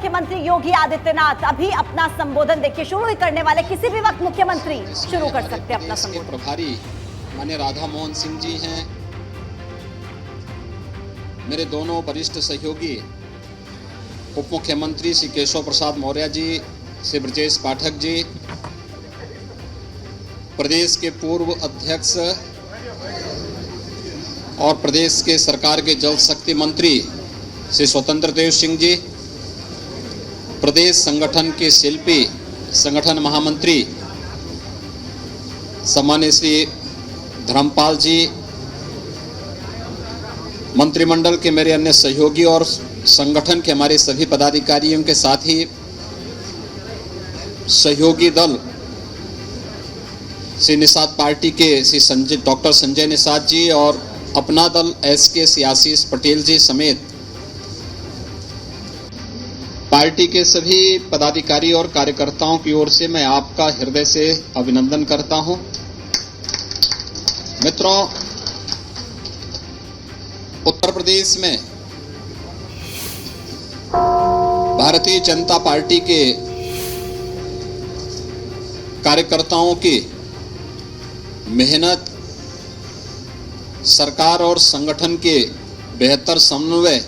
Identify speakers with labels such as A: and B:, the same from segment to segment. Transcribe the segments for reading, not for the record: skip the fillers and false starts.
A: मुख्यमंत्री योगी आदित्यनाथ अभी अपना संबोधन देखिए शुरू ही करने वाले, किसी भी वक्त मुख्यमंत्री शुरू कर सकते हैं अपना संबोधन।
B: प्रभारी माननीय राधा मोहन सिंह जी हैं, मेरे दोनों वरिष्ठ सहयोगी उप मुख्यमंत्री श्री केशव प्रसाद मौर्य जी, श्री ब्रजेश पाठक जी, प्रदेश के पूर्व अध्यक्ष और प्रदेश के सरकार के जल शक्ति मंत्री श्री स्वतंत्र देव सिंह जी, प्रदेश संगठन के शिल्पी संगठन महामंत्री सम्मान्य श्री धर्मपाल जी, मंत्रिमंडल के मेरे अन्य सहयोगी और संगठन के हमारे सभी पदाधिकारियों के साथ ही सहयोगी दल श्री निषाद पार्टी के श्री डॉक्टर संजय निषाद जी और अपना दल एसके श्री आशीष पटेल जी समेत पार्टी के सभी पदाधिकारी और कार्यकर्ताओं की ओर से मैं आपका हृदय से अभिनंदन करता हूं। मित्रों, उत्तर प्रदेश में भारतीय जनता पार्टी के कार्यकर्ताओं की मेहनत, सरकार और संगठन के बेहतर समन्वय,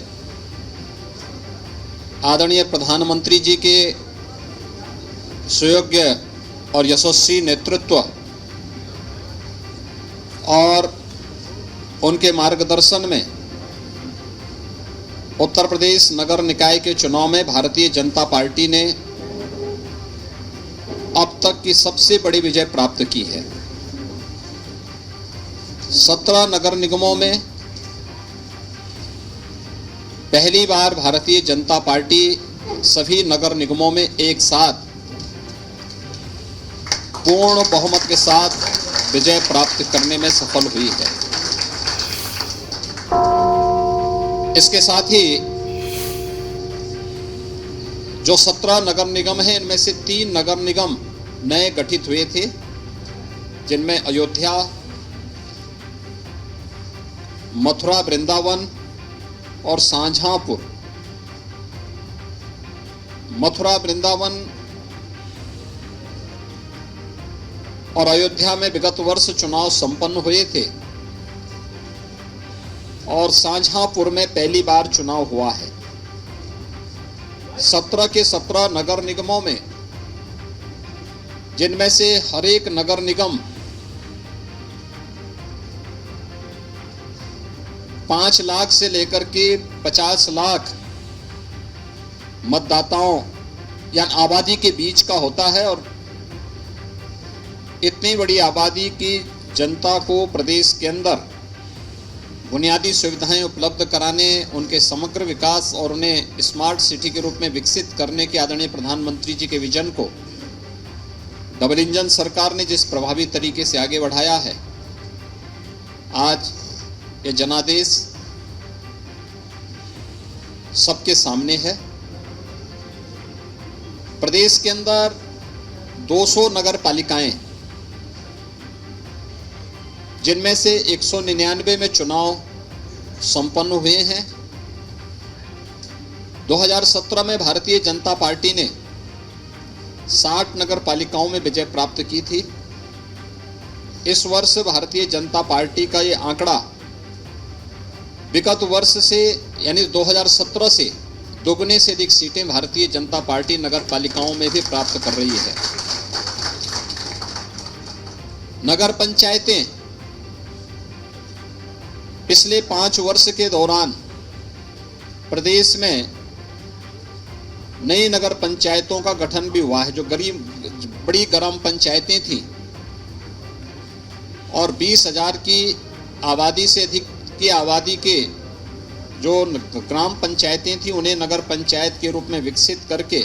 B: आदरणीय प्रधानमंत्री जी के सुयोग्य और यशस्वी नेतृत्व और उनके मार्गदर्शन में उत्तर प्रदेश नगर निकाय के चुनाव में भारतीय जनता पार्टी ने अब तक की सबसे बड़ी विजय प्राप्त की है। 17 नगर निगमों में पहली बार भारतीय जनता पार्टी सभी नगर निगमों में एक साथ पूर्ण बहुमत के साथ विजय प्राप्त करने में सफल हुई है। इसके साथ ही जो 17 नगर निगम हैं, इनमें से 3 नगर निगम नए गठित हुए थे, जिनमें अयोध्या, मथुरा वृंदावन और शाहजहांपुर। मथुरा वृंदावन और अयोध्या में विगत वर्ष चुनाव संपन्न हुए थे और शाहजहांपुर में पहली बार चुनाव हुआ है। 17 के 17 नगर निगमों में, जिनमें से हर एक नगर निगम 5 लाख से लेकर के 50 लाख मतदाताओं या आबादी के बीच का होता है और इतनी बड़ी आबादी की जनता को प्रदेश के अंदर बुनियादी सुविधाएं उपलब्ध कराने, उनके समग्र विकास और उन्हें स्मार्ट सिटी के रूप में विकसित करने के आदरणीय प्रधानमंत्री जी के विजन को डबल इंजन सरकार ने जिस प्रभावी तरीके से आगे बढ़ाया है, आज ये जनादेश सबके सामने है। प्रदेश के अंदर 200 नगर पालिकाएं, जिनमें से 199 में चुनाव संपन्न हुए हैं। 2017 में भारतीय जनता पार्टी ने 60 नगर पालिकाओं में विजय प्राप्त की थी। इस वर्ष भारतीय जनता पार्टी का ये आंकड़ा विगत वर्ष से यानी 2017 से दोगुने से अधिक सीटें भारतीय जनता पार्टी नगर पालिकाओं में भी प्राप्त कर रही है। नगर पंचायतें पिछले 5 वर्ष के दौरान प्रदेश में नई नगर पंचायतों का गठन भी हुआ है। जो बड़ी ग्राम पंचायतें थी और 20,000 की आबादी से अधिक की आबादी के जो ग्राम पंचायतें थी, उन्हें नगर पंचायत के रूप में विकसित करके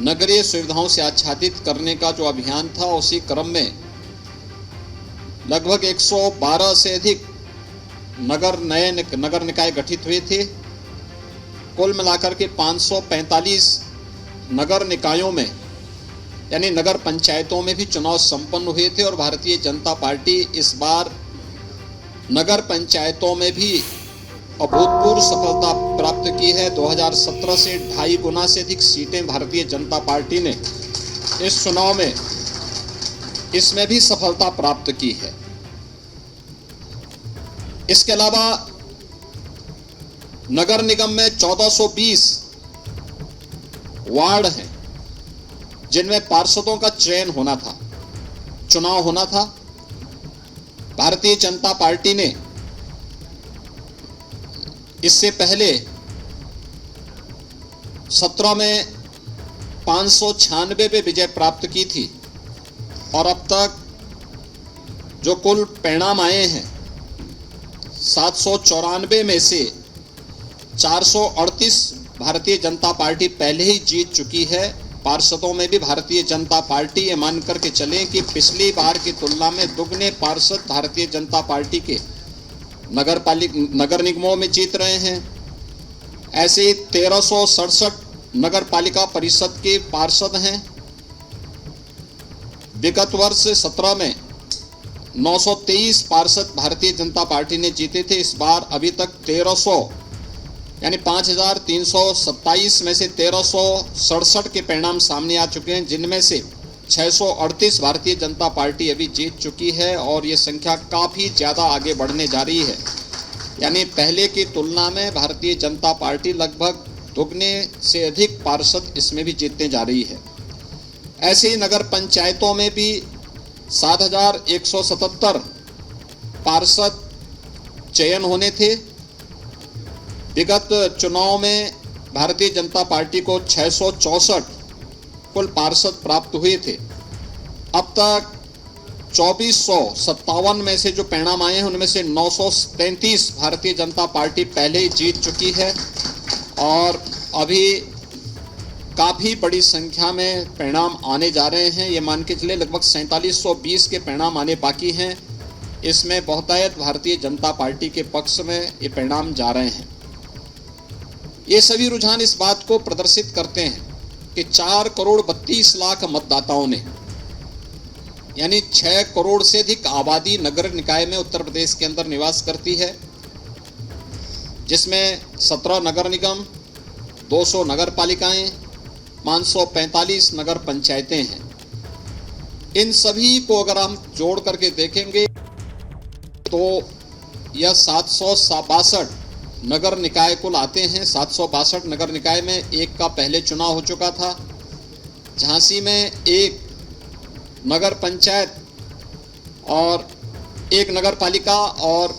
B: नगरीय सुविधाओं से आच्छादित करने का जो अभियान था, उसी क्रम में लगभग 112 से अधिक नए नगर निकाय गठित हुए थे। कुल मिलाकर के 545 नगर निकायों में यानी नगर पंचायतों में भी चुनाव संपन्न हुए थे और भारतीय जनता पार्टी इस बार नगर पंचायतों में भी अभूतपूर्व सफलता प्राप्त की है। 2017 से 2.5 गुना से अधिक सीटें भारतीय जनता पार्टी ने इस चुनाव में इसमें भी सफलता प्राप्त की है। इसके अलावा नगर निगम में 1420 वार्ड हैं जिनमें पार्षदों का चयन होना था, चुनाव होना था। भारतीय जनता पार्टी ने इससे पहले 17 में 596 पे विजय प्राप्त की थी और अब तक जो कुल परिणाम आए हैं 794 में से 438 भारतीय जनता पार्टी पहले ही जीत चुकी है। पार्षदों में भी भारतीय जनता पार्टी ये मान करके चलें कि पिछली बार की तुलना में दुगने पार्षद भारतीय जनता पार्टी के नगर निगमों में जीत रहे हैं। ऐसे ही 1367 नगर पालिका परिषद के पार्षद हैं। विगत वर्ष 17 में 923 पार्षद भारतीय जनता पार्टी ने जीते थे। इस बार अभी तक 1300 यानी 5327 में से 1367 के परिणाम सामने आ चुके हैं, जिनमें से 638 भारतीय जनता पार्टी अभी जीत चुकी है और ये संख्या काफ़ी ज़्यादा आगे बढ़ने जा रही है। यानी पहले की तुलना में भारतीय जनता पार्टी लगभग दुगने से अधिक पार्षद इसमें भी जीतने जा रही है। ऐसे ही नगर पंचायतों में भी 7177 पार्षद चयन होने थे। विगत चुनाव में भारतीय जनता पार्टी को 664 कुल पार्षद प्राप्त हुए थे। अब तक 2457 में से जो परिणाम आए हैं उनमें से 933 भारतीय जनता पार्टी पहले ही जीत चुकी है और अभी काफ़ी बड़ी संख्या में परिणाम आने जा रहे हैं। ये मान के चले लगभग 4720 के परिणाम आने बाकी हैं। इसमें बहुतायत भारतीय जनता पार्टी के पक्ष में ये परिणाम जा रहे हैं। ये सभी रुझान इस बात को प्रदर्शित करते हैं कि 4 करोड़ 32 लाख मतदाताओं ने यानी 6 करोड़ से अधिक आबादी नगर निकाय में उत्तर प्रदेश के अंदर निवास करती है, जिसमें 17 नगर निगम, 200 नगर पालिकाएं, 545 नगर पंचायतें हैं। इन सभी को अगर हम जोड़ करके देखेंगे तो यह 762 नगर निकाय कुल आते हैं। 762 नगर निकाय में एक का पहले चुनाव हो चुका था। झांसी में एक नगर पंचायत और एक नगर पालिका और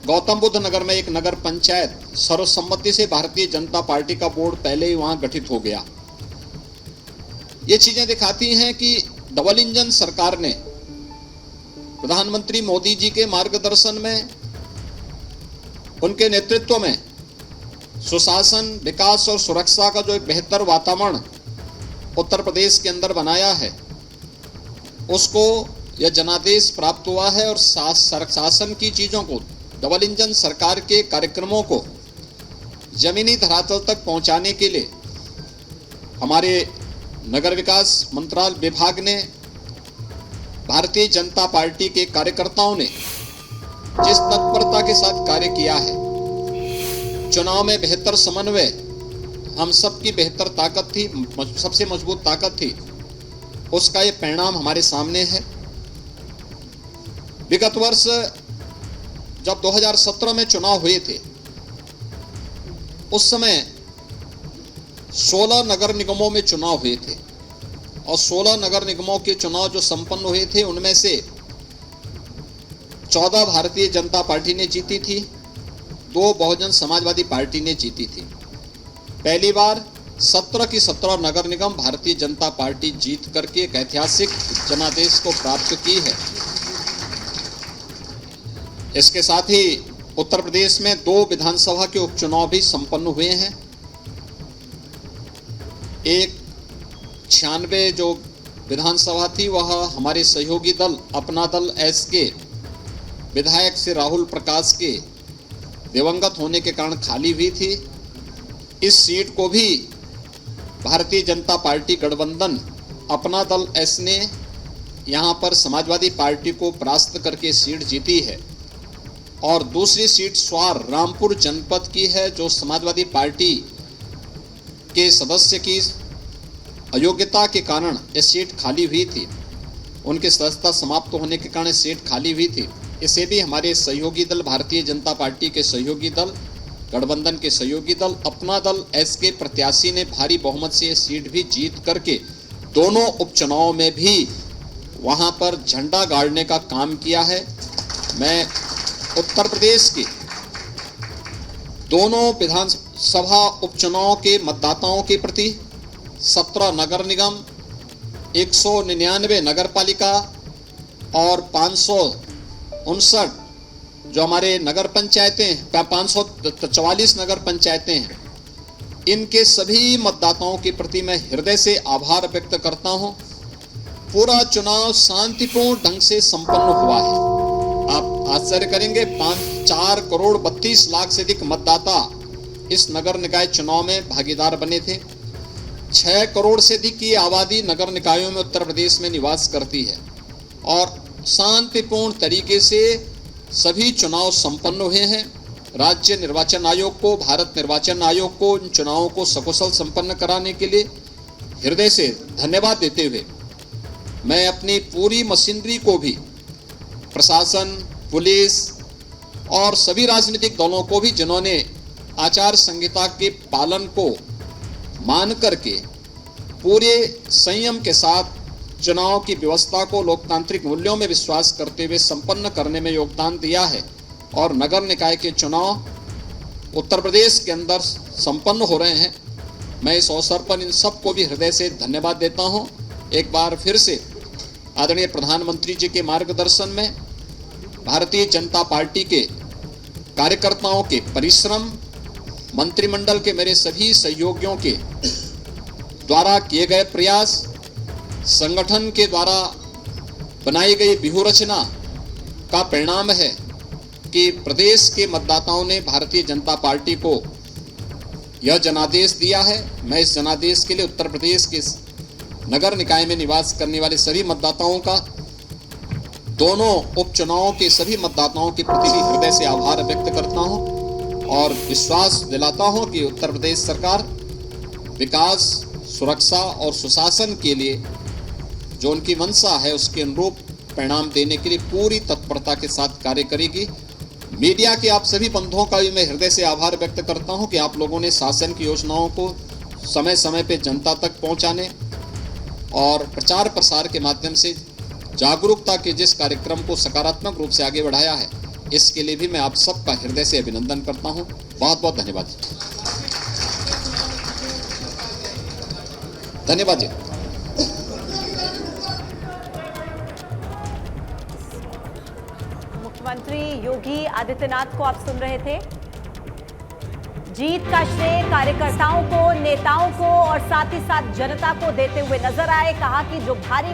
B: गौतम बुद्ध नगर में एक नगर पंचायत सर्वसम्मति से भारतीय जनता पार्टी का बोर्ड पहले ही वहां गठित हो गया। ये चीजें दिखाती हैं कि डबल इंजन सरकार ने प्रधानमंत्री मोदी जी के मार्गदर्शन में, उनके नेतृत्व में सुशासन, विकास और सुरक्षा का जो एक बेहतर वातावरण उत्तर प्रदेश के अंदर बनाया है, उसको यह जनादेश प्राप्त हुआ है और शासन की चीज़ों को, डबल इंजन सरकार के कार्यक्रमों को जमीनी धरातल तक पहुंचाने के लिए हमारे नगर विकास मंत्रालय विभाग ने, भारतीय जनता पार्टी के कार्यकर्ताओं ने जिस तत्परता के साथ कार्य किया है, चुनाव में बेहतर समन्वय हम सबकी बेहतर ताकत थी, सबसे मजबूत ताकत थी, उसका ये परिणाम हमारे सामने है। विगत वर्ष जब 2017 में चुनाव हुए थे, उस समय 16 नगर निगमों में चुनाव हुए थे और 16 नगर निगमों के चुनाव जो संपन्न हुए थे उनमें से 14 भारतीय जनता पार्टी ने जीती थी, 2 बहुजन समाजवादी पार्टी ने जीती थी। पहली बार 17 की 17 नगर निगम भारतीय जनता पार्टी जीत करके एक ऐतिहासिक जनादेश को प्राप्त की है। इसके साथ ही उत्तर प्रदेश में 2 विधानसभा के उपचुनाव भी संपन्न हुए हैं। एक 96 जो विधानसभा थी वह हमारे सहयोगी दल अपना दल एस के विधायक से राहुल प्रकाश के दिवंगत होने के कारण खाली हुई थी। इस सीट को भी भारतीय जनता पार्टी गठबंधन अपना दल एस ने यहाँ पर समाजवादी पार्टी को परास्त करके सीट जीती है और दूसरी सीट स्वार रामपुर जनपद की है, जो समाजवादी पार्टी के सदस्य की अयोग्यता के कारण ये सीट खाली हुई थी। उनकी सदस्यता समाप्त होने के कारण सीट खाली हुई थी। इसे भी हमारे सहयोगी दल, भारतीय जनता पार्टी के सहयोगी दल, गठबंधन के सहयोगी दल, अपना दल एसके प्रत्याशी ने भारी बहुमत से ये सीट भी जीत करके दोनों उपचुनाव में भी वहां पर झंडा गाड़ने का काम किया है। मैं उत्तर प्रदेश के दोनों विधानसभा उपचुनाव के मतदाताओं के प्रति 17 नगर निगम, 199 नगर पालिका और 559 जो हमारे नगर पंचायतें, 544 नगर पंचायतें हैं, इनके सभी मतदाताओं के प्रति मैं हृदय से आभार व्यक्त करता हूं। पूरा चुनाव शांतिपूर्ण ढंग से संपन्न हुआ है। आप आश्चर्य करेंगे, 4 करोड़ 32 लाख से अधिक मतदाता इस नगर निकाय चुनाव में भागीदार बने थे। 6 करोड़ से अधिक की आबादी नगर निकायों में उत्तर प्रदेश में निवास करती है और शांतिपूर्ण तरीके से सभी चुनाव संपन्न हुए हैं। राज्य निर्वाचन आयोग को, भारत निर्वाचन आयोग को इन चुनावों को सकुशल संपन्न कराने के लिए हृदय से धन्यवाद देते हुए मैं अपनी पूरी मशीनरी को भी, प्रशासन, पुलिस और सभी राजनीतिक दलों को भी, जिन्होंने आचार संहिता के पालन को मान करके पूरे संयम के साथ चुनाव की व्यवस्था को लोकतांत्रिक मूल्यों में विश्वास करते हुए संपन्न करने में योगदान दिया है और नगर निकाय के चुनाव उत्तर प्रदेश के अंदर संपन्न हो रहे हैं। मैं इस अवसर पर इन सबको भी हृदय से धन्यवाद देता हूं। एक बार फिर से आदरणीय प्रधानमंत्री जी के मार्गदर्शन में भारतीय जनता पार्टी के कार्यकर्ताओं के परिश्रम, मंत्रिमंडल के मेरे सभी सहयोगियों के द्वारा किए गए प्रयास, संगठन के द्वारा बनाई गई व्यूहरचना का परिणाम है कि प्रदेश के मतदाताओं ने भारतीय जनता पार्टी को यह जनादेश दिया है। मैं इस जनादेश के लिए उत्तर प्रदेश के नगर निकाय में निवास करने वाले सभी मतदाताओं का, दोनों उपचुनावों के सभी मतदाताओं के प्रति भी हृदय से आभार व्यक्त करता हूं और विश्वास दिलाता हूं कि उत्तर प्रदेश सरकार विकास, सुरक्षा और सुशासन के लिए जो उनकी मंशा है उसके अनुरूप परिणाम देने के लिए पूरी तत्परता के साथ कार्य करेगी। मीडिया के आप सभी बंधुओं का भी मैं हृदय से आभार व्यक्त करता हूं कि आप लोगों ने शासन की योजनाओं को समय समय पर जनता तक पहुंचाने और प्रचार प्रसार के माध्यम से जागरूकता के जिस कार्यक्रम को सकारात्मक रूप से आगे बढ़ाया है, इसके लिए भी मैं आप सबका हृदय से अभिनंदन करता हूं। बहुत बहुत धन्यवाद जी। धन्यवाद जी।
A: मुख्यमंत्री योगी आदित्यनाथ को आप सुन रहे थे। जीत का श्रेय कार्यकर्ताओं को, नेताओं को और साथ ही साथ जनता को देते हुए नजर आए। कहा कि जो भारी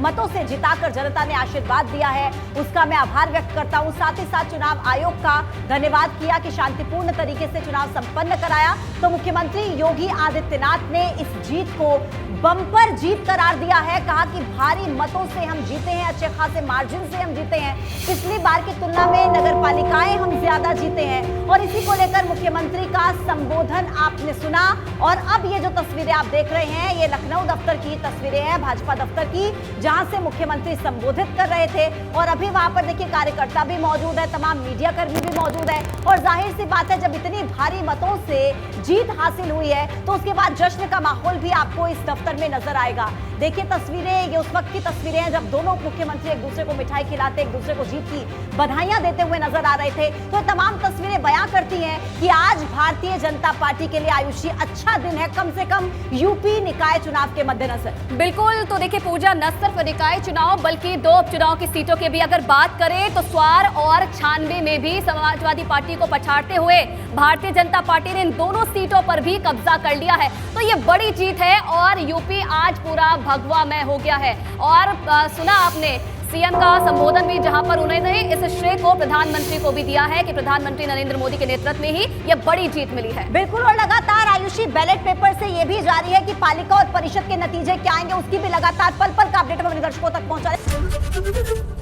A: मतों से जिताकर जनता ने आशीर्वाद दिया है उसका मैं आभार व्यक्त करता हूं। साथ ही साथ चुनाव आयोग का धन्यवाद किया कि शांतिपूर्ण तरीके से चुनाव संपन्न कराया। तो मुख्यमंत्री योगी आदित्यनाथ ने इस जीत को बम्पर जीत करार दिया है। कहा कि भारी मतों से हम जीते हैं, अच्छे खासे मार्जिन से हम जीते हैं। पिछली बार की तुलना में नगर पालिकाएं हम ज्यादा जीते हैं और इसी को लेकर मुख्यमंत्री का संबोधन आपने सुना। और अब ये जो तस्वीरें आप देख रहे हैं, ये लखनऊ दफ्तर की तस्वीरें हैं, भाजपा दफ्तर की, जहां से मुख्यमंत्री संबोधित कर रहे थे। और अभी वहां पर देखिए कार्यकर्ता भी मौजूद है, तमाम मीडिया कर्मी भी मौजूद है। और जाहिर सी बात है, जब इतनी भारी मतों से जीत हासिल हुई है तो उसके बाद जश्न का माहौल भी आपको इस दफ्तर में नजर आएगा। देखिए तस्वीरें, ये उस वक्त की तस्वीरें हैं जब दोनों मुख्यमंत्री एक दूसरे को मिठाई खिलाते, एक दूसरे को जीत की बधाइयां देते हुए नजर आ रहे थे। तो ये तमाम तस्वीरें बयां करती हैं कि आज भारतीय जनता पार्टी के लिए आयुषी अच्छा दिन है, कम से कम यूपी निकाय चुनाव के मद्देनजर।
C: बिल्कुल। तो देखिए पूजा, न सिर्फ निकाय चुनाव बल्कि 2 उपचुनाव की सीटों की भी अगर बात करें तो स्वार और 96 में भी समाजवादी पार्टी को पछाड़ते हुए भारतीय जनता पार्टी ने इन दोनों सीटों पर भी कब्जा कर लिया है। तो ये बड़ी जीत है और यूपी आज पूरा भगवामय हो गया है। और सुना आपने सीएम का संबोधन भी, जहां पर उन्होंने इस श्रेय को प्रधानमंत्री को भी दिया है कि प्रधानमंत्री नरेंद्र मोदी के नेतृत्व में ही यह बड़ी जीत मिली है।
A: बिल्कुल। और लगातार आयुषी बैलेट पेपर से यह भी जारी है कि पालिका और परिषद के नतीजे क्या आएंगे, उसकी भी लगातार पल पल का अपडेट हम दर्शकों तक पहुंचा रहे हैं।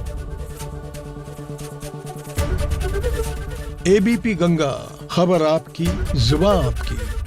D: एबीपी गंगा, खबर आपकी, जुबान आपकी।